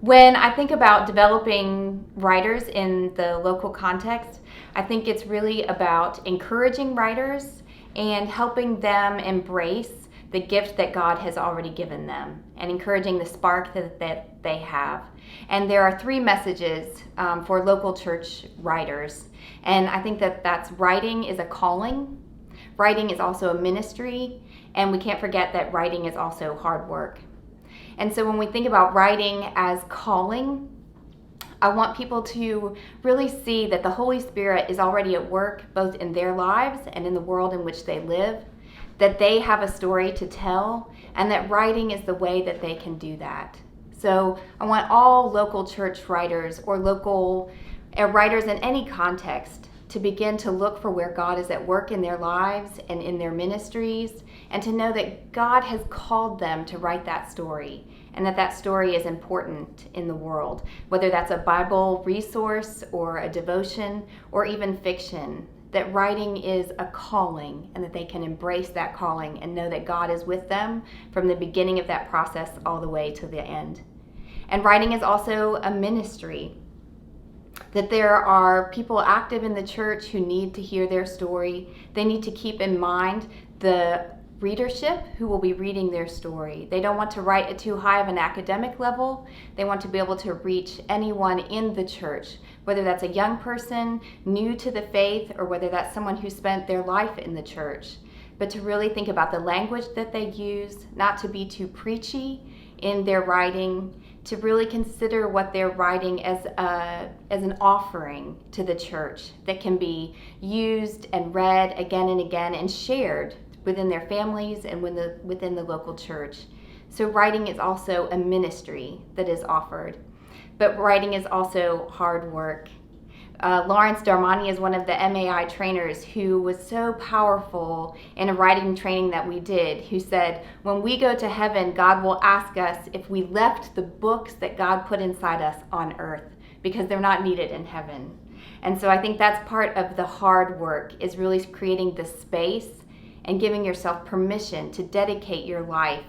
When I think about developing writers in the local context, I think it's really about encouraging writers and helping them embrace the gift that God has already given them and encouraging the spark that they have. And there are three messages for local church writers. And I think that's writing is a calling, writing is also a ministry, and we can't forget that writing is also hard work. And so when we think about writing as calling, I want people to really see that the Holy Spirit is already at work both in their lives and in the world in which they live, that they have a story to tell, and that writing is the way that they can do that. So I want all local church writers or local writers in any context to begin to look for where God is at work in their lives and in their ministries, and to know that God has called them to write that story, and that story is important in the world, whether that's a Bible resource or a devotion or even fiction, that writing is a calling and that they can embrace that calling and know that God is with them from the beginning of that process all the way to the end. And writing is also a ministry, that there are people active in the church who need to hear their story. They need to keep in mind the readership who will be reading their story. They don't want to write at too high of an academic level. They want to be able to reach anyone in the church, whether that's a young person new to the faith or whether that's someone who spent their life in the church. But to really think about the language that they use, not to be too preachy in their writing, to really consider what they're writing as an offering to the church that can be used and read again and again and shared within their families and within the local church. So writing is also a ministry that is offered, but writing is also hard work. Lawrence Darmani is one of the MAI trainers who was so powerful in a writing training that we did, who said, when we go to heaven, God will ask us if we left the books that God put inside us on earth, because they're not needed in heaven. And so I think that's part of the hard work, is really creating the space and giving yourself permission to dedicate your life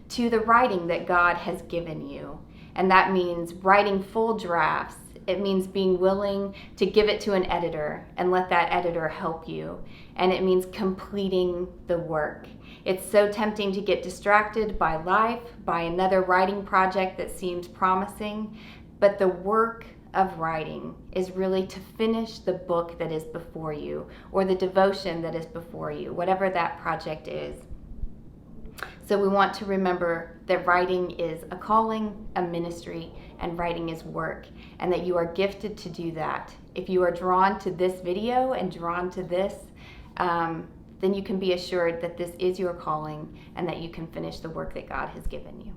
to the writing that God has given you. And that means writing full drafts. It means being willing to give it to an editor and let that editor help you. And it means completing the work. It's so tempting to get distracted by life, by another writing project that seems promising, but the work of writing is really to finish the book that is before you, or the devotion that is before you, whatever that project is. So we want to remember that writing is a calling, a ministry, and writing is work, and that you are gifted to do that. If you are drawn to this video and drawn to this, then you can be assured that this is your calling and that you can finish the work that God has given you.